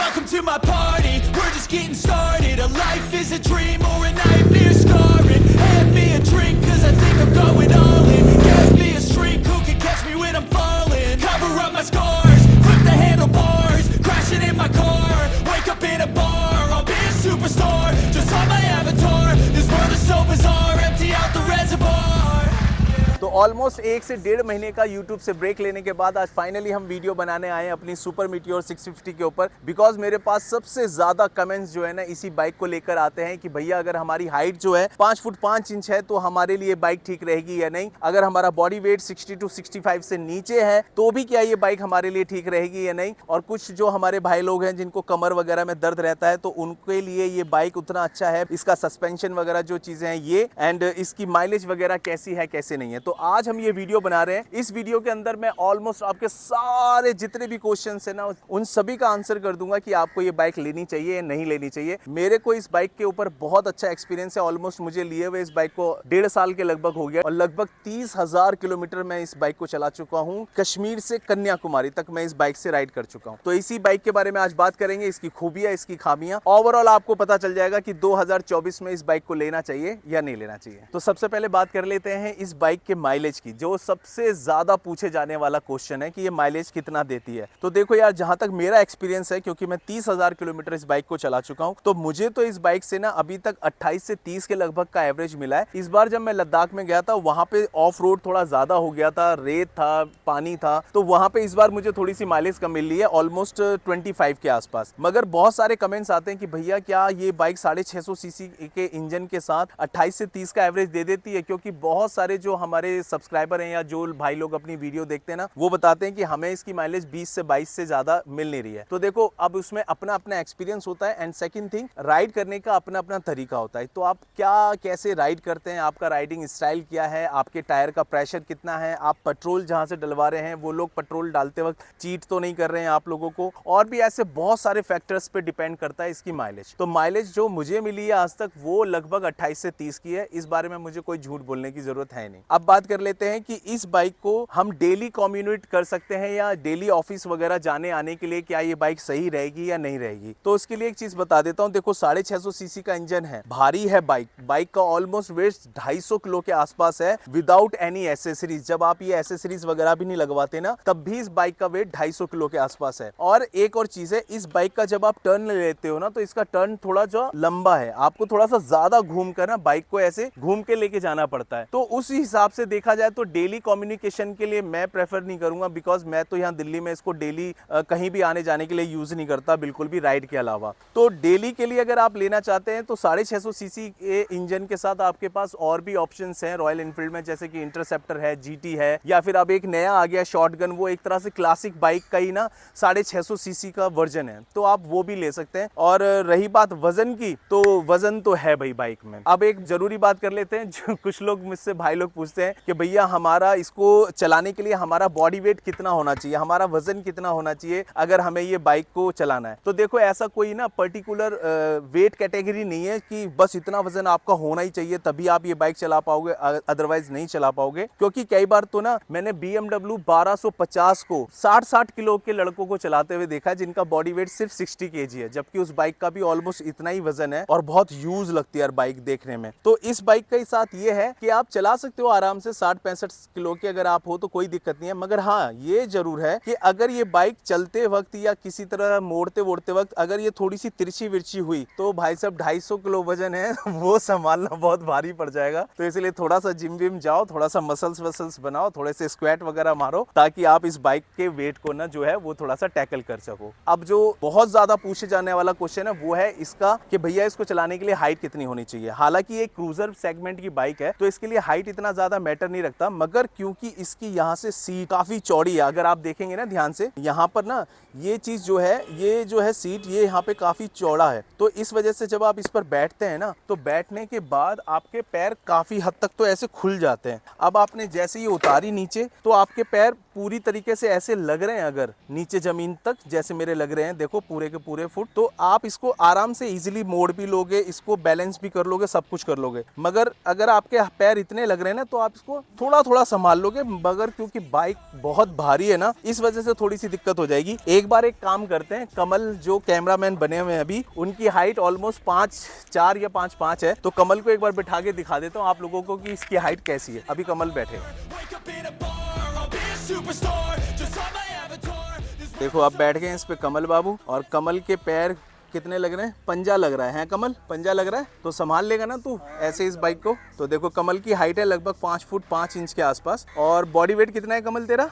Welcome to my party, we're just getting started. A life is a dream or a nightmare scarring. Hand me a drink cause I think I'm going all in. Get me a shrink who can catch me when I'm falling. Cover up my scars, flip the handlebars. Crashing in my car, wake up in a bar. I'll be a superstar, just on my avatar. This world is so bizarre, empty out the reservoir. तो almost 1 से 1.5 महीने का YouTube से break लेने के बाद आज finally हम वीडियो बनाने आए हैं अपनी सुपर मीटियोर 650 के ऊपर। बिकॉज मेरे पास सबसे ज़्यादा कमेंट्स जो है ना इसी बाइक को लेकर आते हैं कि भैया अगर हमारी हाइट जो है 5 फुट 5 इंच है तो हमारे लिए बाइक ठीक रहेगी या नहीं, अगर हमारा बॉडी वेट 60 to 65 से नीचे है तो भी क्या ये बाइक हमारे लिए ठीक रहेगी या नहीं। और कुछ जो हमारे भाई लोग हैं जिनको कमर वगैरह में दर्द रहता है तो उनके लिए ये बाइक उतना अच्छा है, इसका सस्पेंशन वगैरह जो चीज़ें हैं ये, एंड इसकी माइलेज वगैरह कैसी है कैसे नहीं है। तो आज हम ये वीडियो बना रहे हैं। इस वीडियो के अंदर मैं ऑलमोस्ट आपके सारे जितने भी क्वेश्चंस है ना उन सभी का आंसर कर दूंगा कि आपको ये बाइक लेनी चाहिए या नहीं लेनी चाहिए। मेरे को इस बाइक के ऊपर बहुत अच्छा एक्सपीरियंस है। ऑलमोस्ट मुझे लिए हुए इस बाइक को 1.5 साल के लगभग हो गया और लगभग 30,000 किलोमीटर मैं इस बाइक को चला चुका हूँ। कश्मीर से कन्याकुमारी तक मैं इस बाइक से राइड कर चुका हूँ। तो इसी बाइक के बारे में आज बात करेंगे, इसकी खूबियां, इसकी खामियां। ओवरऑल आपको पता चल जाएगा कि 2024 में इस बाइक को लेना चाहिए या नहीं लेना चाहिए। तो सबसे पहले बात कर लेते हैं इस बाइक के माइलेज की, जो सबसे ज्यादा पूछे जाने वाला क्वेश्चन है कि ये माइलेज कितना देती है। तो देखो यार, जहां तक मेरा एक्सपीरियंस है, क्योंकि मैं 30,000 किलोमीटर इस बाइक को चला चुका हूं, तो मुझे तो इस बाइक से ना अभी तक 28 से 30 के लगभग का एवरेज मिला है। इस बार जब मैं लद्दाख में गया था वहां पे ऑफ रोड थोड़ा ज्यादा हो गया था, रेत था, पानी था, तो वहां पे इस बार मुझे थोड़ी सी माइलेज कम मिल रही है, ऑलमोस्ट 25 के आसपास। मगर बहुत सारे कमेंट्स आते हैं कि भैया क्या ये बाइक 650 सीसी के इंजन के साथ 28 से 30 का एवरेज दे देती है? क्योंकि बहुत सारे जो हमारे सब्सक्राइबर हैं या जो भाई लोग अपनी वीडियो देखते हैं ना, वो बताते हैं कि हमें इसकी माइलेज 20 से 22 से ज्यादा मिल नहीं रही है। तो देखो, अब उसमें अपना अपना एक्सपीरियंस होता है, एंड सेकंड थिंग, राइड करने का अपना अपना तरीका होता है। तो आप क्या कैसे राइड करते हैं, आपका राइडिंग स्टाइल क्या है, आपके टायर का प्रेशर कितना है, आप पेट्रोल जहां से डलवा रहे हैं वो लोग पेट्रोल डालते वक्त चीट तो नहीं कर रहे हैं आप लोगों को, और भी ऐसे बहुत सारे फैक्टर्स पे डिपेंड करता है इसकी माइलेज। तो माइलेज जो मुझे मिली है आज तक वो लगभग 28 से 30 की है। इस बारे में मुझे कोई झूठ बोलने की जरूरत है नहीं। अब बात कर लेते हैं कि इस बाइक को हम डेली कम्युनिकेट कर सकते हैं या डेली ऑफिस वगैरह जाने आने के लिए क्या ये बाइक सही रहेगी या नहीं रहेगी। तो उसके लिए एक चीज बता देता हूं। देखो, 650 सीसी का इंजन है, भारी है बाइक का ऑलमोस्ट वेट 250 किलो के आसपास है विदाउट एनी एसेसरीज। जब आप ये एसेसरीज वगैरह भी नहीं लगवाते ना, तब भी इस बाइक का वेट 250 किलो के आसपास है। और एक और चीज है, इस बाइक का जब आप टर्न लेते हो ना, तो इसका टर्न थोड़ा जो लंबा है, आपको थोड़ा सा ज्यादा घूम कर ना बाइक को ऐसे घूम के लेके जाना पड़ता है। तो उस हिसाब से देखा जाए तो डेली कम्युनिकेशन के लिए मैं प्रेफर नहीं करूंगा, बिकॉज मैं तो यहाँ दिल्ली में इसको डेली कहीं भी आने जाने के लिए यूज नहीं करता, बिल्कुल भी राइड के अलावा। तो डेली के लिए अगर आप लेना चाहते हैं तो 650 सीसी के इंजन के साथ आपके पास और भी ऑप्शंस हैं रॉयल एनफील्ड में, जैसे कि इंटरसेप्टर है, जीटी है, या फिर अब एक नया आ गया शॉटगन, वो एक तरह से क्लासिक बाइक का ही ना 650 सीसी का वर्जन है, तो आप वो भी ले सकते हैं। और रही बात वजन की, तो वजन तो है भाई बाइक में। अब एक जरूरी बात कर लेते हैं, जो कुछ लोग मुझसे भाई लोग पूछते हैं कि भैया हमारा इसको चलाने के लिए हमारा बॉडी वेट कितना होना चाहिए, हमारा वजन कितना होना चाहिए अगर हमें ये बाइक को चलाना है। तो देखो, ऐसा कोई ना पर्टिकुलर वेट कैटेगरी नहीं है कि बस इतना वजन आपका होना ही चाहिए तभी आप ये बाइक चला पाओगे, अदरवाइज नहीं चला पाओगे। क्योंकि कई बार तो ना मैंने BMW 1250 को 60 किलो के लड़कों को चलाते हुए देखा है जिनका बॉडी वेट सिर्फ 60 kg है, जबकि उस बाइक का भी ऑलमोस्ट इतना ही वजन है और बहुत यूज लगती है बाइक देखने में। तो इस बाइक के साथ ये है कि आप चला सकते हो आराम से 60-65 किलो के अगर आप हो तो कोई दिक्कत नहीं है। मगर हाँ, ये जरूर है कि अगर ये बाइक चलते वक्त या किसी तरह मोड़ते वोड़ते वक्त अगर ये थोड़ी सी तिरछी विरछी हुई तो भाई साहब 250 किलो वजन है वो संभालना बहुत भारी पड़ जाएगा। तो इसलिए थोड़ा सा जिम विम जाओ, थोड़ा सा मसल्स वसल्स बनाओ, थोड़े से स्क्वाट वगैरह मारो, ताकि आप इस बाइक के वेट को ना जो है वो थोड़ा सा टैकल कर सको। अब जो बहुत ज्यादा पूछे जाने वाला क्वेश्चन है वो है इसका कि भैया इसको चलाने के लिए हाइट कितनी होनी चाहिए। हालांकि एक क्रूजर सेगमेंट की बाइक है तो इसके लिए हाइट इतना ज्यादा मैटर नहीं रखता, मगर क्योंकि इसकी यहाँ से सीट काफी चौड़ी है, अगर आप देखेंगे ना ध्यान से, यहाँ पर ना ये चीज जो है सीट ये यहाँ पे काफी चौड़ा है, तो इस वजह से जब आप इस पर बैठते हैं ना तो बैठने के बाद आपके पैर काफी हद तक तो ऐसे खुल जाते हैं। अब आपने जैसे ही उतारी नीचे तो आपके पैर पूरी तरीके से ऐसे लग रहे हैं अगर नीचे जमीन तक जैसे मेरे लग रहे हैं, देखो पूरे के पूरे फुट, तो आप इसको आराम से इजीली मोड़ भी लोगे, इसको बैलेंस भी कर लोगे, सब कुछ कर लोगे। मगर अगर आपके पैर इतने लग रहे हैं ना तो आप इसको थोड़ा थोड़ा संभाल लोगे, मगर क्योंकि बाइक बहुत भारी है ना, इस वजह से थोड़ी सी दिक्कत हो जाएगी। एक बार एक काम करते हैं, कमल जो कैमरामैन बने हुए हैं अभी, उनकी हाइट ऑलमोस्ट 5'4" या 5'5" है, तो कमल को एक बार बिठा के दिखा देता हूँ आप लोगों को कि इसकी हाइट कैसी है। अभी कमल बैठे, Wake up in a bar, I'll be a superstar. Just on my avatar. This देखो अब बैठ गए हैं इस पे कमल बाबू, और कमल के पैर कितने लग रहे हैं, पंजा लग रहा है कमल, पंजा लग रहा है, तो संभाल लेगा ना तू ऐसे इस बाइक को। तो देखो कमल की हाइट है लगभग 5 फुट 5 इंच के आसपास, और बॉडी वेट कितना है कमल तेरा?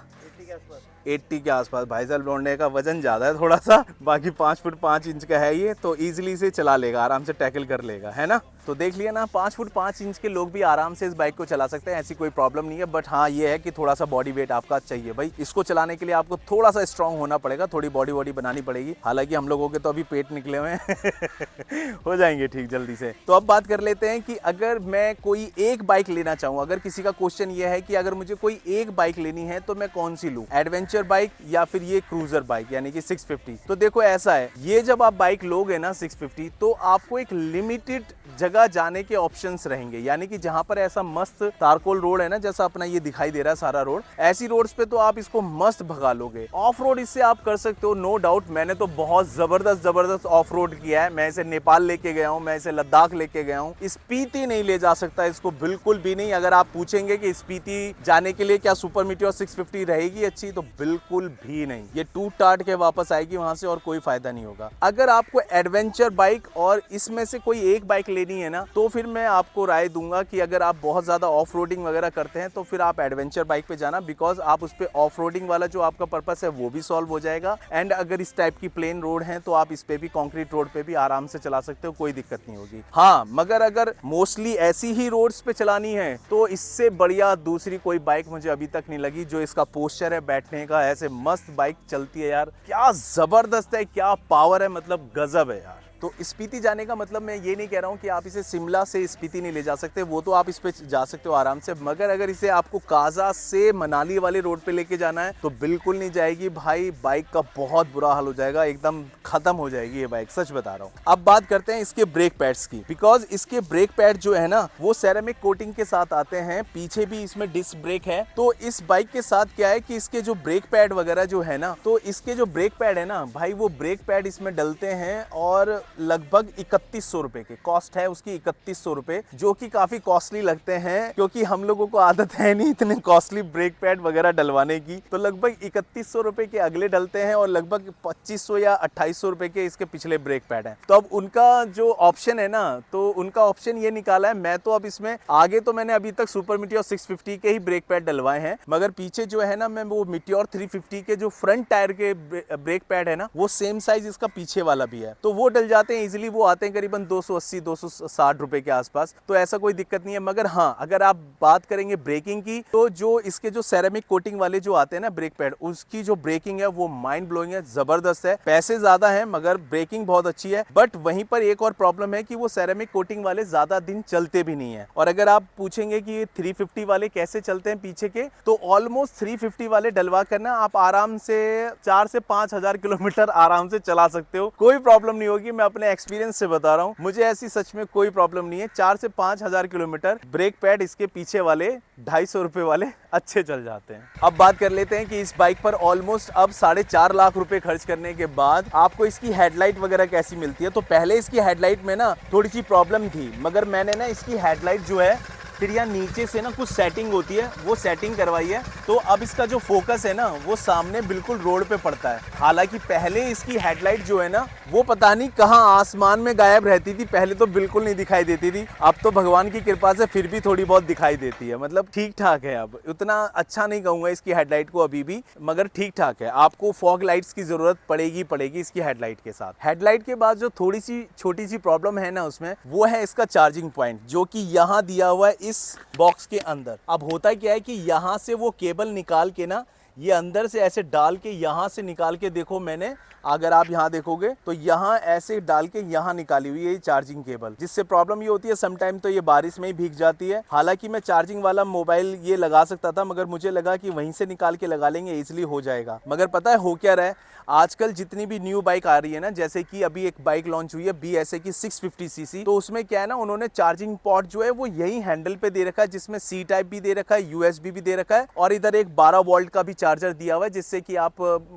80 के आसपास। भाई साहब लौंडे का वजन ज़्यादा है थोड़ा सा, बाकी 5 फुट 5 इंच का है ये, तो ईजिली से चला लेगा, आराम से टैकल कर लेगा, है ना। तो देख लिया ना, 5 फुट 5 इंच के लोग भी आराम से इस बाइक को चला सकते हैं, ऐसी कोई प्रॉब्लम नहीं है। बट हाँ ये है कि थोड़ा सा बॉडी वेट आपका चाहिए भाई, इसको चलाने के लिए आपको थोड़ा सा स्ट्रांग होना पड़ेगा, थोड़ी बॉडी बनानी पड़ेगी। हालांकि हम लोगों के तो अभी पेट निकले हुए हैं हो जाएंगे ठीक जल्दी से। तो अब बात कर लेते हैं कि अगर मैं कोई एक बाइक लेना चाहूँ, अगर किसी का क्वेश्चन ये है कि अगर मुझे कोई एक बाइक लेनी है तो मैं कौन सी लूँ, एडवेंचर बाइक या फिर ये क्रूजर बाइक यानी कि 650। तो देखो ऐसा है, ये जब आप बाइक लोगे ना 650, तो आपको एक लिमिटेड जगह जाने के ऑप्शंस रहेंगे, यानी कि जहां पर ऐसा मस्त तारकोल रोड है ना, जैसा अपना ये दिखाई दे रहा है सारा रोड, ऐसी रोड्स पे तो आप इसको मस्त भगा लोगे। ऑफ रोड इससे आप कर सकते हो, नो डाउट। मैंने तो बहुत जबरदस्त ऑफ रोड किया है, मैं इसे नेपाल लेके गया हूँ, मैं इसे लद्दाख लेके गया हूँ। स्पीति नहीं ले जा सकता इसको, बिल्कुल भी नहीं। अगर आप पूछेंगे कि स्पीति जाने के लिए क्या सुपर मीटियोर 650 रहेगी अच्छी, तो बिल्कुल भी नहीं, ये टूट टाट के वापस आएगी वहां से और कोई फायदा नहीं होगा। अगर आपको एडवेंचर बाइक और इसमें से कोई एक बाइक लेनी है ना, तो फिर मैं आपको राय दूंगा कि अगर आप बहुत ज्यादा ऑफ रोडिंग वगैरह करते हैं तो फिर आप एडवेंचर बाइक पे जाना, बिकॉज आप उस पे ऑफ रोडिंग वाला जो आपका पर्पस है वो भी सॉल्व हो जाएगा। एंड अगर इस टाइप की प्लेन रोड है तो आप इस पे भी, कंक्रीट रोड पे भी आराम से चला सकते हो, कोई दिक्कत नहीं होगी। हाँ मगर अगर मोस्टली ऐसी ही रोड्स पे चलानी है तो इससे बढ़िया दूसरी कोई बाइक मुझे अभी तक नहीं लगी। जो इसका पोस्चर है बैठने का, ऐसे मस्त बाइक चलती है यार, क्या जबरदस्त है, क्या पावर है, मतलब गजब है यार। तो स्पीति जाने का मतलब मैं ये नहीं कह रहा हूँ कि आप इसे शिमला से स्पीति नहीं ले जा सकते, वो तो आप इस पे जा सकते हो आराम से, मगर अगर इसे आपको काजा से मनाली वाले रोड पे लेके जाना है तो बिल्कुल नहीं जाएगी भाई, बाइक का बहुत बुरा हाल हो जाएगा, एकदम खत्म हो जाएगी ये बाइक, सच बता रहा हूँ। अब बात करते हैं इसके ब्रेक पैड्स की, बिकॉज इसके ब्रेक पैड जो है ना वो सेरेमिक कोटिंग के साथ आते हैं, पीछे भी इसमें डिस्क ब्रेक है। तो इस बाइक के साथ क्या है कि इसके जो ब्रेक पैड वगैरह जो है ना, तो इसके जो ब्रेक पैड है ना भाई, वो ब्रेक पैड इसमें डलते हैं और लगभग 3100 रुपए के कॉस्ट है उसकी, 3100 रुपए, जो कि काफी कॉस्टली लगते हैं क्योंकि हम लोगों को आदत है नहीं इतने कॉस्टली ब्रेक पैड वगैरह डलवाने की। तो लगभग 3100 रुपए के अगले डलते हैं और लगभग 2500 या 2800 रुपए के इसके पिछले ब्रेक पैड हैं। तो अब उनका जो ऑप्शन है ना, तो उनका ऑप्शन ये निकाला है, मैं तो अब इसमें आगे तो मैंने अभी तक सुपर मीटियोर 650 के ही ब्रेक पैड डलवाए हैं, मगर पीछे जो है ना मैं वो मीटियोर 350 के जो फ्रंट टायर के ब्रेक पैड है ना, वो सेम साइज इसका पीछे वाला भी है, तो वो डल जाते हैं इजिली। वो आते हैं करीबन 280-260 रुपए के आसपास, तो ऐसा कोई दिक्कत नहीं है। मगर हाँ अगर आप बात करेंगे ब्रेकिंग की, तो जो इसके जो सेरेमिक कोटिंग वाले जो आते हैं ना ब्रेक पैड, उसकी जो ब्रेकिंग है वो माइंड ब्लोइंग है, जबरदस्त है। पैसे ज्यादा है मगर ब्रेकिंग बहुत अच्छी है। बट वहीं पर एक और प्रॉब्लम है कि वो सेरेमिक कोटिंग वाले ज्यादा दिन चलते भी नहीं है। और अगर आप पूछेंगे कि 350 वाले कैसे चलते हैं पीछे के, तो ऑलमोस्ट 350 वाले डलवा करना आप आराम से 4 से 5 हजार किलोमीटर आराम से चला सकते हो, कोई प्रॉब्लम नहीं होगी। मैं अपने एक्सपीरियंस से बता रहा हूँ, मुझे ऐसी सच में कोई प्रॉब्लम नहीं है। 4 से 5 हजार किलोमीटर ब्रेक पैड इसके पीछे वाले 250 रुपए वाले अच्छे चल जाते हैं। अब बात कर लेते हैं कि इस बाइक पर ऑलमोस्ट अब 4.5 लाख रुपए खर्च करने के बाद आपको इसकी हेडलाइट वगैरह कैसी मिलती है। तो पहले इसकी हेडलाइट में ना थोड़ी सी प्रॉब्लम थी, मगर मैंने ना इसकी हेडलाइट जो है फिर यहाँ नीचे से ना कुछ सेटिंग होती है, वो सेटिंग करवाई है, तो अब इसका जो फोकस है ना वो सामने बिल्कुल रोड पे पड़ता है। हालांकि पहले इसकी हेडलाइट जो है ना वो पता नहीं कहाँ आसमान में गायब रहती थी, पहले तो बिल्कुल नहीं दिखाई देती थी, अब तो भगवान की कृपा से फिर भी थोड़ी बहुत दिखाई देती है, मतलब ठीक ठाक है। अब उतना अच्छा नहीं कहूंगा इसकी हेडलाइट को अभी भी, मगर ठीक ठाक है। आपको फॉग लाइट्स की जरूरत पड़ेगी इसकी हेडलाइट के साथ। हेडलाइट के बाद जो थोड़ी सी छोटी सी प्रॉब्लम है ना उसमें, वो है इसका चार्जिंग पॉइंट, जो कि यहाँ दिया हुआ है इस बॉक्स के अंदर। अब होता क्या है कि यहाँ से वो केबल निकाल के ना ये अंदर से ऐसे डाल के यहाँ से निकाल के देखो मैंने, अगर आप यहाँ देखोगे तो यहाँ ऐसे डाल के यहाँ निकाली हुई है ये चार्जिंग केबल, जिससे प्रॉब्लम ये होती है समटाइम तो ये बारिश में ही भीग जाती है। हालांकि मैं चार्जिंग वाला मोबाइल ये लगा सकता था, मगर मुझे लगा कि वहीं से निकाल के लगा लेंगे इजीली हो जाएगा। मगर पता है हो क्या रहा है, आजकल जितनी भी न्यू बाइक आ रही है ना, जैसे कि अभी एक बाइक लॉन्च हुई है BSA की 650 सीसी, तो उसमें क्या है ना, उन्होंने चार्जिंग पॉट जो है वो यही हैंडल पे दे रखा है, जिसमें C टाइप भी दे रखा है, USB भी दे रखा है, और इधर एक 12 वोल्ट का भी चार्जर दिया हुआ है, जिससे कि आप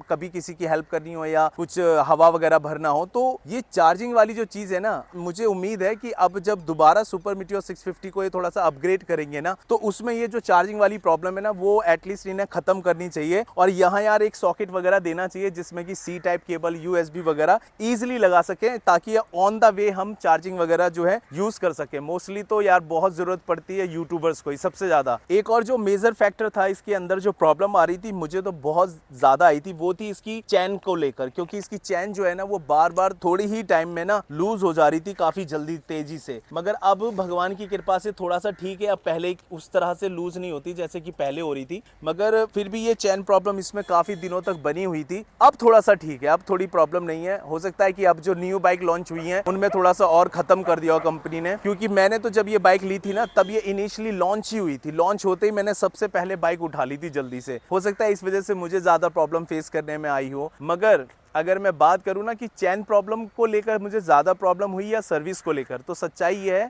कभी किसी की हेल्प करनी हो या कुछ हवा वगैरह भरना हो तो ये चार्जिंग वाली जो चीज है ना, मुझे उम्मीद है कि अब जब दोबारा सुपर मीटियोर 650 को ये थोड़ा सा अपग्रेड करेंगे ना, तो उसमें ये जो चार्जिंग वाली प्रॉब्लम है ना, वो एटलीस्ट इन्हें खत्म करनी चाहिए। और यहाँ यार एक सॉकेट वगैरह देना चाहिए जिसमें कि C टाइप केबल, USB वगैरह इजीली लगा सके, ताकि ऑन द वे हम चार्जिंग वगैरह जो है यूज कर सके। मोस्टली तो यार बहुत जरूरत पड़ती है यूट्यूबर्स को ही सबसे ज्यादा। एक और जो मेजर फैक्टर था इसके अंदर, जो प्रॉब्लम आ रही थी मुझे तो बहुत ज्यादा आई थी, वो थी इसकी चैन को लेकर, क्योंकि इसकी चैन जो है ना वो बार बार थोड़ी ही टाइम में ना लूज हो जा रही थी काफी जल्दी तेजी से। मगर अब भगवान की कृपा से थोड़ा सा ठीक है, अब पहले उस तरह से लूज नहीं होती जैसे कि पहले हो रही थी, मगर फिर भी ये चैन प्रॉब्लम इसमें काफी दिनों तक बनी हुई थी। अब थोड़ा सा ठीक है, अब थोड़ी प्रॉब्लम नहीं है। हो सकता है कि अब जो न्यू बाइक लॉन्च हुई है उनमें थोड़ा सा और खत्म कर दिया कंपनी ने, क्योंकि मैंने तो जब ये बाइक ली थी ना तब ये इनिशियली लॉन्च ही हुई थी, लॉन्च होते ही मैंने सबसे पहले बाइक उठा ली थी जल्दी से। हो सकता है इस वजह से मुझे ज्यादा प्रॉब्लम फेस करने में आई हो। मगर अगर मैं बात करूँ ना कि चैन प्रॉब्लम को लेकर मुझे ज़्यादा प्रॉब्लम हुई या सर्विस को लेकर, तो सच्चाई ये है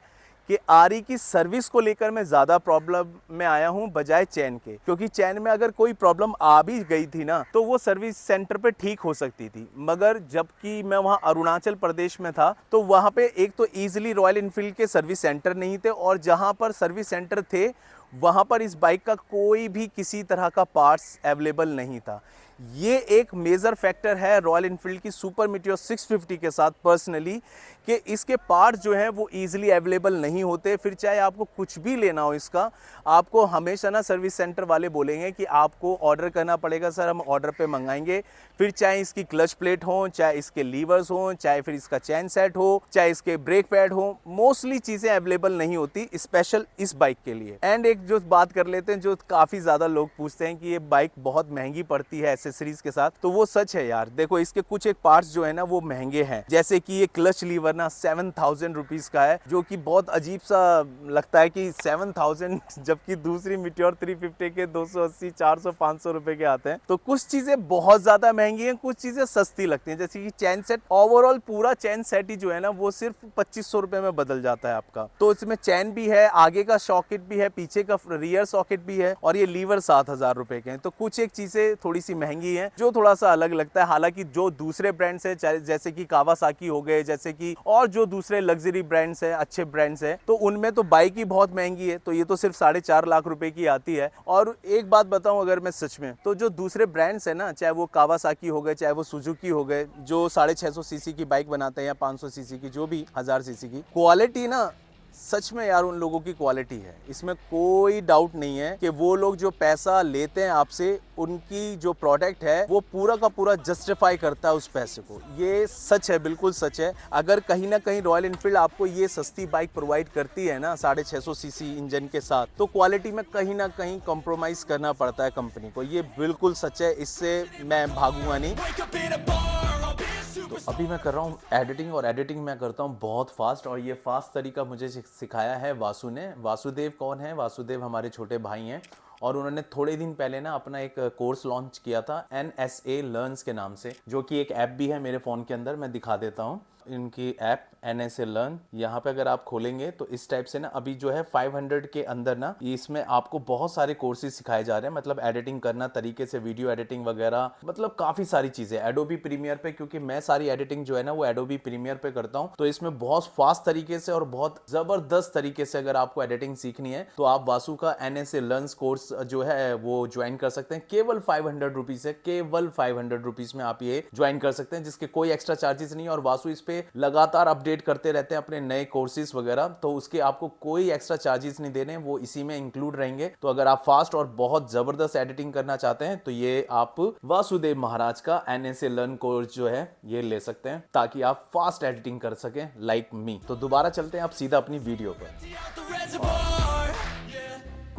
कि आरी की सर्विस को लेकर मैं ज़्यादा प्रॉब्लम में आया हूँ बजाय चैन के। क्योंकि चैन में अगर कोई प्रॉब्लम आ भी गई थी ना तो वो सर्विस सेंटर पे ठीक हो सकती थी, मगर जबकि मैं वहाँ अरुणाचल प्रदेश में था तो वहाँ पे एक तो ईजिली रॉयल इनफील्ड के सर्विस सेंटर नहीं थे, और जहाँ पर सर्विस सेंटर थे वहाँ पर इस बाइक का कोई भी किसी तरह का पार्ट्स अवेलेबल नहीं था। ये एक मेजर फैक्टर है रॉयल इनफील्ड की सुपर मीटियोर 650 के साथ पर्सनली, कि इसके पार्ट्स जो हैं वो इजीली अवेलेबल नहीं होते। फिर चाहे आपको कुछ भी लेना हो इसका, आपको हमेशा ना सर्विस सेंटर वाले बोलेंगे कि आपको ऑर्डर करना पड़ेगा, सर हम ऑर्डर पे मंगाएंगे। फिर चाहे इसकी क्लच प्लेट हो, चाहे इसके लीवर्स हो, चाहे फिर इसका चैन सेट हो, चाहे इसके ब्रेक पैड हो, मोस्टली चीज़ें अवेलेबल नहीं होती स्पेशल इस बाइक के लिए। एंड एक जो बात कर लेते हैं, जो काफ़ी ज़्यादा लोग पूछते हैं कि ये बाइक बहुत महंगी पड़ती है सीरीज के साथ, तो वो सच है यार। देखो इसके कुछ एक पार्ट्स जो है ना वो महंगे हैं, जैसे कि ये क्लच लीवर ना 7000 रुपीज का है, जो कि बहुत अजीब सा लगता है कि 7000, जबकि दूसरी मीटियोर 350 के 280, 400, 500 रुपए के आते हैं। तो कुछ चीजें बहुत ज्यादा महंगी हैं, कुछ चीजें सस्ती लगती हैं, जैसे कि चैन सेट। ओवरऑल पूरा चैन सेट ही जो है ना वो सिर्फ 2500 रुपए में बदल जाता है आपका। तो इसमें चैन भी है, आगे का सॉकेट भी है, पीछे का रियर सॉकेट भी है, और ये लीवर 7000 रुपए के हैं। तो कुछ एक चीजें थोड़ी सी महंगी है जो थोड़ा सा अलग लगता है। हालांकि जो दूसरे ब्रांड्स है जैसे कि कावासाकी हो गए, जैसे कि और जो दूसरे लग्जरी ब्रांड्स है, अच्छे ब्रांड्स है, तो उनमें तो बाइक ही बहुत महंगी है, तो ये तो सिर्फ 4.5 लाख रुपए की आती है। और एक बात बताऊं अगर मैं सच में, तो जो दूसरे ब्रांड्स है ना, चाहे वो कावासाकी हो गए, चाहे वो सुजुकी हो गए, जो 650 सीसी की बाइक बनाते हैं या 500 सीसी की, जो भी 1000 सीसी की, क्वालिटी ना सच में यार उन लोगों की क्वालिटी है, इसमें कोई डाउट नहीं है कि वो लोग जो पैसा लेते हैं आपसे, उनकी जो प्रोडक्ट है वो पूरा का पूरा जस्टिफाई करता है उस पैसे को। ये सच है, बिल्कुल सच है। अगर कहीं ना कहीं रॉयल इनफील्ड आपको ये सस्ती बाइक प्रोवाइड करती है ना 650 सीसी इंजन के साथ, तो क्वालिटी में कहीं ना कहीं कॉम्प्रोमाइज करना पड़ता है कंपनी को। ये बिल्कुल सच है, इससे मैं भागूंगा नहीं। तो अभी मैं कर रहा हूँ एडिटिंग, और एडिटिंग मैं करता हूँ बहुत फास्ट, और ये फास्ट तरीका मुझे सिखाया है वासु ने। वासुदेव कौन है? वासुदेव हमारे छोटे भाई हैं, और उन्होंने थोड़े दिन पहले ना अपना एक कोर्स लॉन्च किया था NSA लर्न्स के नाम से, जो कि एक ऐप भी है मेरे फ़ोन के अंदर। मैं दिखा देता हूँ इनकी ऐप NSA लर्न। यहाँ पे अगर आप खोलेंगे तो इस टाइप से ना अभी जो है 500 के अंदर ना इसमें आपको बहुत सारे कोर्सेज सिखाए जा रहे हैं, मतलब एडिटिंग करना तरीके से, वीडियो एडिटिंग वगैरह, मतलब काफ़ी सारी चीज़ें एडोबी प्रीमियर पे, क्योंकि मैं सारी एडिटिंग जो है ना वो एडोबी प्रीमियर पे करता हूँ। तो इसमें बहुत फास्ट तरीके से और बहुत ज़बरदस्त तरीके से अगर आपको एडिटिंग सीखनी है तो आप वासु का NSA लर्न्स कोर्स जो है वो ज्वाइन कर सकते हैं। केवल 500 रुपीज़ है, केवल 500 रुपीज़ में आप ये ज्वाइन कर सकते हैं, जिसके कोई एक्स्ट्रा चार्जेस नहीं है। और वासु इस पे लगातार अपडेट करते रहते हैं अपने नए कोर्सेज वगैरह, तो उसके आपको कोई एक्स्ट्रा चार्जेस नहीं देने, वो इसी में इंक्लूड रहेंगे। तो अगर आप फास्ट और बहुत जबरदस्त एडिटिंग करना चाहते हैं तो ये आप वासुदेव महाराज का NSA लर्न कोर्स जो है ये ले सकते हैं, ताकि आप फास्ट एडिटिंग कर सकें लाइक मी। तो दोबारा चलते हैं आप सीधा अपनी वीडियो पर।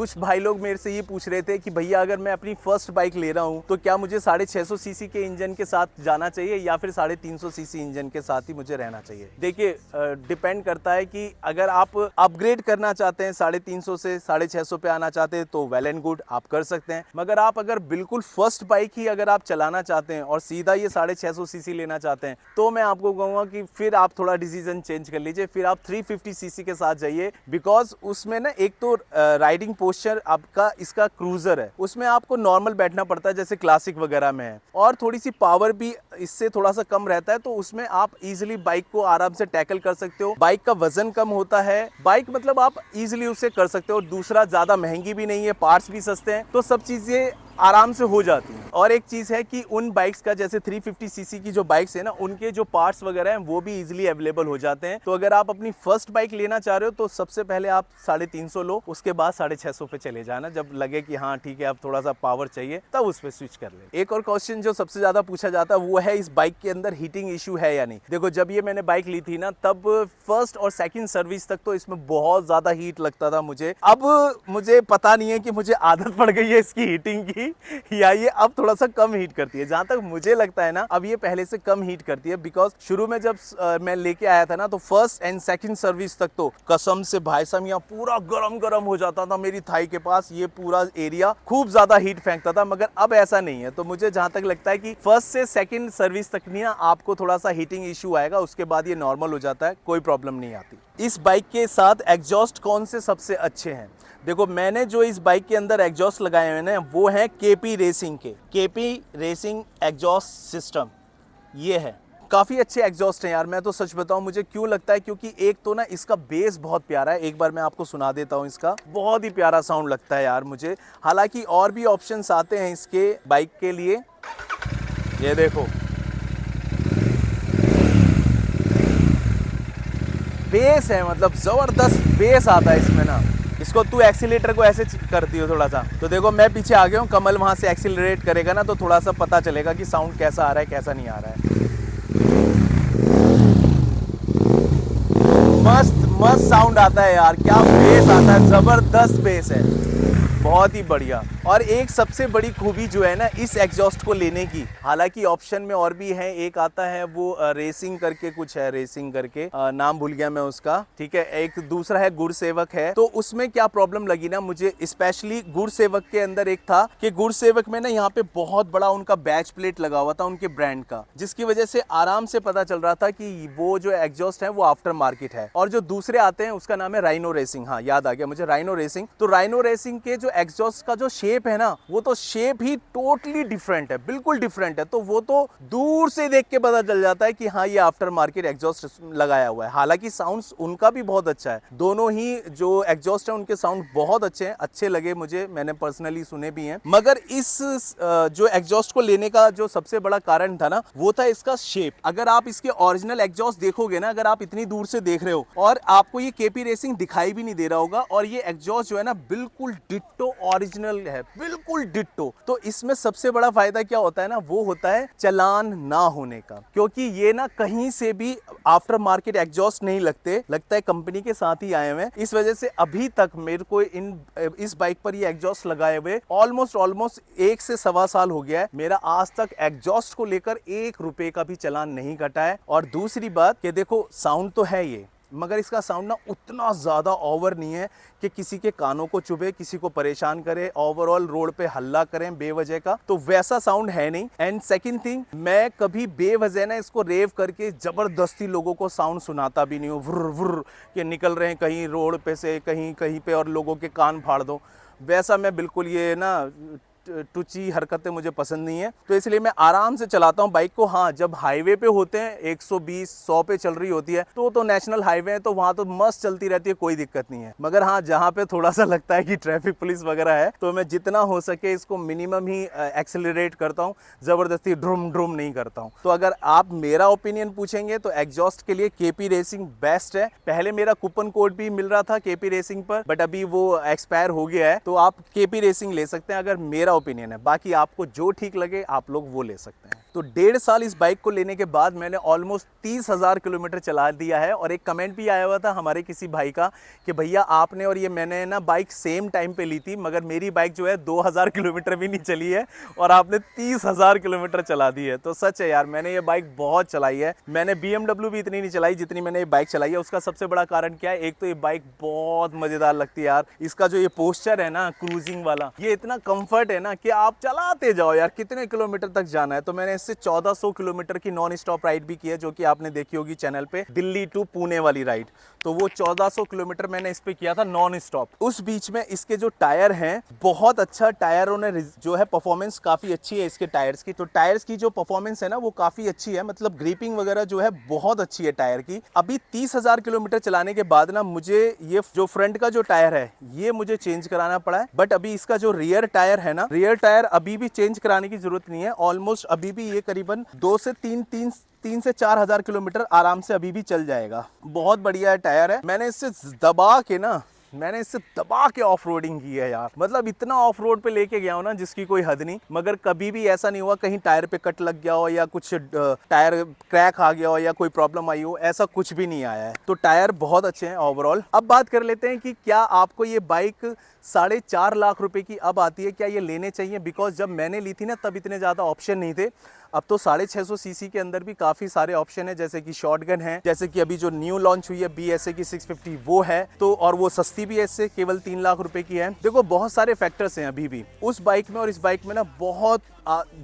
कुछ भाई लोग मेरे से ये पूछ रहे थे कि भैया अगर मैं अपनी फर्स्ट बाइक ले रहा हूँ तो क्या मुझे 650 सीसी के इंजन के साथ जाना चाहिए या फिर 350 सीसी इंजन के साथ ही मुझे रहना चाहिए। देखिए डिपेंड करता है कि अगर आप अपग्रेड करना चाहते हैं 350 से 650 पे आना चाहते हैं तो वेल एंड गुड, आप कर सकते हैं। मगर आप अगर बिल्कुल फर्स्ट बाइक ही अगर आप चलाना चाहते हैं और सीधा ये 650 सीसी लेना चाहते हैं तो मैं आपको कहूँगा कि फिर आप थोड़ा डिसीजन चेंज कर लीजिए, फिर आप 350 सीसी के साथ जाइए। बिकॉज उसमें ना एक तो राइडिंग पोस्चर आपका इसका क्रूजर है, उसमें आपको नॉर्मल बैठना पड़ता है जैसे क्लासिक वगैरह में है, और थोड़ी सी पावर भी इससे थोड़ा सा कम रहता है, तो उसमें आप इजीली बाइक को आराम से टैकल कर सकते हो। बाइक का वजन कम होता है, बाइक मतलब आप इजीली उसे कर सकते हो। दूसरा ज्यादा महंगी भी नहीं है, पार्ट्स भी सस्ते हैं, तो सब चीजें आराम से हो जाती हैं। और एक चीज़ है कि उन बाइक्स का जैसे 350 सीसी की जो बाइक्स है ना, उनके जो पार्ट्स वगैरह हैं वो भी इजीली अवेलेबल हो जाते हैं। तो अगर आप अपनी फर्स्ट बाइक लेना चाह रहे हो तो सबसे पहले आप 350 लो, उसके बाद 650 पे चले जाना। जब लगे कि हाँ ठीक है अब थोड़ा सा पावर चाहिए तब उस पर स्विच कर ले। एक और क्वेश्चन जो सबसे ज़्यादा पूछा जाता है वो है इस बाइक के अंदर हीटिंग इशू है या नहीं। देखो जब ये मैंने बाइक ली थी ना तब फर्स्ट और सेकेंड सर्विस तक तो इसमें बहुत ज़्यादा हीट लगता था मुझे। अब मुझे पता नहीं है कि मुझे आदत पड़ गई है इसकी हीटिंग की या ये अब थोड़ा सा कम हीट करती है। जहां तक मुझे लगता है ना अब ये पहले से कम हीट करती है, बिकॉज शुरू में जब मैं लेके आया था ना तो फर्स्ट एंड सेकंड सर्विस तक तो कसम से भाई साहब यहाँ पूरा गरम गरम हो जाता था मेरी थाई के पास, ये पूरा एरिया खूब ज्यादा हीट फेंकता था। मगर अब ऐसा नहीं है, तो मुझे जहां तक लगता है कि फर्स्ट से सेकंड सर्विस तक नहीं ना आपको थोड़ा सा हीटिंग इशू आएगा, उसके बाद ये नॉर्मल हो जाता है, कोई प्रॉब्लम नहीं आती। इस बाइक के साथ एग्जॉस्ट कौन से सबसे अच्छे हैं? देखो मैंने जो इस बाइक के अंदर एग्जॉस्ट लगाए हुए हैं वो है केपी रेसिंग के, केपी रेसिंग एग्जॉस्ट सिस्टम, ये है। काफ़ी अच्छे एग्जॉस्ट हैं यार, मैं तो सच बताऊं मुझे क्यों लगता है, क्योंकि एक तो ना इसका बेस बहुत प्यारा है। एक बार मैं आपको सुना देता हूं, इसका बहुत ही प्यारा साउंड लगता है यार मुझे। हालांकि और भी ऑप्शंस आते हैं इसके बाइक के लिए, ये देखो बेस है, मतलब जबरदस्त बेस आता है इसमें ना। इसको तू एक्सीलेटर को ऐसे करती हो थोड़ा सा, तो देखो मैं पीछे आ गया हूँ, कमल वहां से एक्सीलरेट करेगा ना तो थोड़ा सा पता चलेगा कि साउंड कैसा आ रहा है कैसा नहीं आ रहा है। मस्त मस्त साउंड आता है यार, क्या बेस आता है, जबरदस्त बेस है, बहुत ही बढ़िया। और एक सबसे बड़ी खूबी जो है ना इस एग्जॉस्ट को लेने की, हालांकि ऑप्शन में और भी है, एक आता है वो रेसिंग करके कुछ है, रेसिंग करके नाम भूल गया मैं उसका, ठीक है। एक दूसरा है गुड़सेवक है। तो उसमें क्या प्रॉब्लम लगी ना मुझे, स्पेशली गुड़सेवक के अंदर एक था कि गुड़सेवक में ना यहाँ पे बहुत बड़ा उनका बैच प्लेट लगा हुआ था उनके ब्रांड का, जिसकी वजह से आराम से पता चल रहा था कि वो जो एग्जॉस्ट है वो आफ्टर मार्केट है। और जो दूसरे आते हैं उसका नाम है राइनो रेसिंग, हाँ याद आ गया मुझे, राइनो रेसिंग। तो राइनो रेसिंग के जो एग्जॉस्ट का जो शेप है ना वो तो शेप ही टोटली डिफरेंट है, बिल्कुल डिफरेंट है। तो वो तो दूर से देख के पता चल जाता है कि हाँ ये आफ्टर मार्केट एग्जॉस्ट लगाया हुआ है। हालांकि साउंड्स उनका भी बहुत अच्छा है, दोनों ही जो एग्जॉस्ट है उनके साउंड बहुत अच्छे हैं, अच्छे लगे मुझे, मैंने पर्सनली सुने भी हैं। मगर इस जो एग्जॉस्ट को लेने का जो सबसे बड़ा कारण था ना वो था इसका शेप। अगर आप इसके ओरिजिनल एग्जॉस्ट देखोगे ना, अगर आप इतनी दूर से देख रहे हो और आपको ये केपी रेसिंग दिखाई भी नहीं दे रहा होगा, और ये एग्जॉस्ट जो है ना बिल्कुल डिट्टो ओरिजिनल है, बिल्कुल डिट्टो। तो इसमें सबसे बड़ा फायदा क्या होता है ना, वो होता है चालान ना होने का, क्योंकि ये ना कहीं से भी आफ्टर मार्केट एग्जॉस्ट नहीं लगते, लगता है कंपनी के साथ ही आए हुए हैं। इस वजह से अभी तक मेरे को इस बाइक पर ये एग्जॉस्ट लगाए हुए ऑलमोस्ट 1 से 1.25 साल हो गया है, मेरा आज तक एग्जॉस्ट को लेकर 1 रुपए का भी चालान नहीं कटा है। और दूसरी बात कि देखो साउंड तो है ये, मगर इसका साउंड ना उतना ज़्यादा ओवर नहीं है कि किसी के कानों को चुभे, किसी को परेशान करे, ओवरऑल रोड पे हल्ला करें बेवजह का, तो वैसा साउंड है नहीं। एंड सेकंड थिंग, मैं कभी बेवजह ना इसको रेव करके जबरदस्ती लोगों को साउंड सुनाता भी नहीं हूँ, व्र व्र के निकल रहे हैं कहीं रोड पे से कहीं कहीं पे और लोगों के कान फाड़ दो, वैसा मैं बिल्कुल ये ना टुची हरकतें मुझे पसंद नहीं है। तो इसलिए मैं आराम से चलाता हूँ बाइक को। हाँ जब हाईवे पे होते हैं 120-100 पे चल रही होती है तो नेशनल हाईवे है तो वहाँ तो मस्त चलती रहती है, कोई दिक्कत नहीं है। मगर हाँ जहाँ पे थोड़ा सा लगता है कि ट्रैफिक पुलिस वगैरह है तो मैं जितना हो सके इसको मिनिमम ही एक्सेलरेट करता हूँ, ज़बरदस्ती ड्रूम ड्रूम नहीं करता हूँ। तो अगर आप मेरा ओपिनियन पूछेंगे तो एग्जॉस्ट के लिए केपी रेसिंग बेस्ट है। पहले मेरा कूपन कोड भी मिल रहा था केपी रेसिंग पर, बट अभी वो एक्सपायर हो गया है, तो आप केपी रेसिंग ले सकते हैं अगर मेरा ओपिनियन है। बाकी आपको जो ठीक लगे आप लोग वो ले सकते हैं। तो 1.5 साल इस बाइक को लेने के बाद मैंने ऑलमोस्ट 30,000 किलोमीटर चला दिया है। और एक कमेंट भी आया हुआ था हमारे किसी भाई का कि भैया आपने और ये मैंने ना बाइक सेम टाइम पे ली थी, मगर मेरी बाइक जो है 2000 किलोमीटर भी नहीं चली है और आपने 30,000 किलोमीटर चला दी है। तो सच है यार, मैंने ये बाइक बहुत चलाई है। मैंने BMW भी इतनी नहीं चलाई जितनी मैंने ये बाइक चलाई है। उसका सबसे बड़ा कारण क्या है, एक तो ये बाइक बहुत मजेदार लगती है यार। इसका जो ये पोस्चर है ना क्रूजिंग वाला, ये इतना कंफर्ट है ना कि आप चलाते जाओ यार, कितने किलोमीटर तक जाना है। तो मैंने इससे 1400 किलोमीटर की नॉन स्टॉप राइड भी की है, जो कि आपने देखी होगी चैनल पे, दिल्ली टू पुणे वाली राइड। तो वो 1400 किलोमीटर मैंने इस पे किया था नॉन स्टॉप। उस बीच में इसके जो टायर हैं, बहुत अच्छा टायरों ने जो है परफॉर्मेंस काफी अच्छी है इसके टायर्स की। तो टायर्स की जो परफॉर्मेंस है ना वो काफी अच्छी है, मतलब ग्रिपिंग वगैरह जो है बहुत अच्छी है टायर की। अभी 30,000 किलोमीटर चलाने के बाद ना मुझे ये जो फ्रंट का जो टायर है ये मुझे चेंज कराना पड़ा है। बट अभी इसका जो रियर टायर है ना, रियर टायर अभी भी चेंज कराने की जरूरत नहीं है। ऑलमोस्ट अभी भी ये करीबन 2 से 3 से 4,000 किलोमीटर आराम से अभी भी चल जाएगा। बहुत बढ़िया टायर है। मैंने इससे दबा के ऑफ रोडिंग की है यार, मतलब इतना ऑफ रोड पे लेके गया हूं ना जिसकी कोई हद नहीं। मगर कभी भी ऐसा नहीं हुआ कहीं टायर पे कट लग गया हो या कुछ टायर क्रैक आ गया हो या कोई प्रॉब्लम आई हो, ऐसा कुछ भी नहीं आया है। तो टायर बहुत अच्छे हैं ओवरऑल। अब बात कर लेते हैं कि क्या आपको ये बाइक 4.5 लाख रुपए की अब आती है, क्या ये लेने चाहिए? बिकॉज जब मैंने ली थी ना तब इतने ज़्यादा ऑप्शन नहीं थे। अब तो 650 सीसी के अंदर भी काफ़ी सारे ऑप्शन है, जैसे कि शॉटगन है, जैसे कि अभी जो न्यू लॉन्च हुई है BSA की 650 वो है। तो और वो सस्ती भी है, इससे केवल 3 लाख रुपए की है। देखो बहुत सारे फैक्टर्स हैं अभी भी उस बाइक में और इस बाइक में ना, बहुत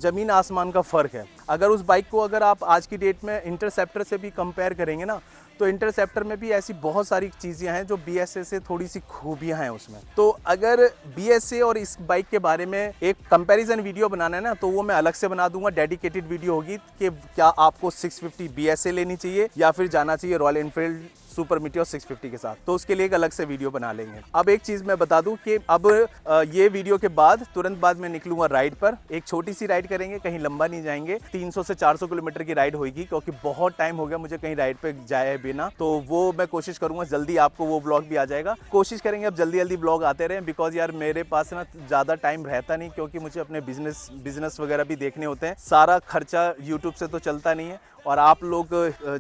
जमीन आसमान का फ़र्क है। अगर उस बाइक को अगर आप आज की डेट में इंटरसेप्टर से भी कंपेयर करेंगे ना, तो इंटरसेप्टर में भी ऐसी बहुत सारी चीज़ें हैं जो BSA से थोड़ी सी खूबियां हैं उसमें। तो अगर BSA और इस बाइक के बारे में एक कंपैरिजन वीडियो बनाना है ना, तो वो मैं अलग से बना दूंगा, डेडिकेटेड वीडियो होगी कि क्या आपको 650 BSA लेनी चाहिए या फिर जाना चाहिए रॉयल एनफील्ड सुपर मीटियोर 650 के साथ। तो उसके लिए एक अलग से वीडियो बना लेंगे। अब एक चीज़ मैं बता दूं कि अब ये वीडियो के बाद तुरंत बाद मैं निकलूंगा राइड पर। एक छोटी सी राइड करेंगे, कहीं लंबा नहीं जाएंगे। 300 से 400 किलोमीटर की राइड होगी, क्योंकि बहुत टाइम हो गया मुझे कहीं राइड पे जाए बिना। तो वो मैं कोशिश करूंगा जल्दी आपको वो ब्लॉग भी आ जाएगा। कोशिश करेंगे अब जल्दी जल्दी ब्लॉग आते रहें, बिकॉज यार मेरे पास ना ज़्यादा टाइम रहता नहीं, क्योंकि मुझे अपने बिजनेस वगैरह भी देखने होते हैं। सारा खर्चा यूट्यूब से तो चलता नहीं है। और आप लोग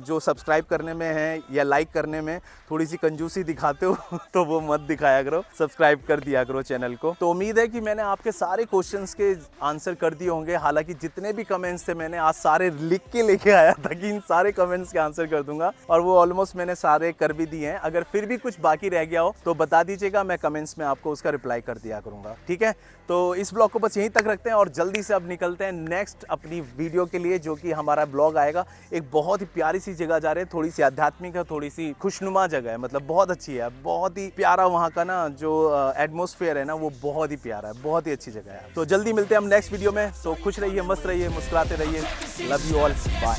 जो सब्सक्राइब करने में हैं या लाइक करने में थोड़ी सी कंजूसी दिखाते हो तो वो मत दिखाया करो, सब्सक्राइब कर दिया करो चैनल को। तो उम्मीद है कि मैंने आपके सारे क्वेश्चंस के आंसर कर दिए होंगे। हालांकि जितने भी कमेंट्स थे मैंने आज सारे लिख के लेके आया था कि इन सारे कमेंट्स के आंसर कर दूंगा, और वो ऑलमोस्ट मैंने सारे कर भी दिए हैं। अगर फिर भी कुछ बाकी रह गया हो तो बता दीजिएगा, मैं कमेंट्स में आपको उसका रिप्लाई कर दिया करूंगा। ठीक है, तो इस ब्लॉग को बस यहीं तक रखते हैं और जल्दी से अब निकलते हैं नेक्स्ट अपनी वीडियो के लिए, जो कि हमारा ब्लॉग आएगा। एक बहुत ही प्यारी सी जगह जा रहे हैं, थोड़ी सी आध्यात्मिक है, थोड़ी सी खुशनुमा जगह है, मतलब बहुत अच्छी है, बहुत ही प्यारा। वहाँ का ना जो एटमॉस्फेयर है ना वो बहुत ही प्यारा है, बहुत ही अच्छी जगह है। तो जल्दी मिलते हैं हम नेक्स्ट वीडियो में। तो खुश रहिए, मस्त रहिए, मुस्कुराते रहिए। Love you all, bye.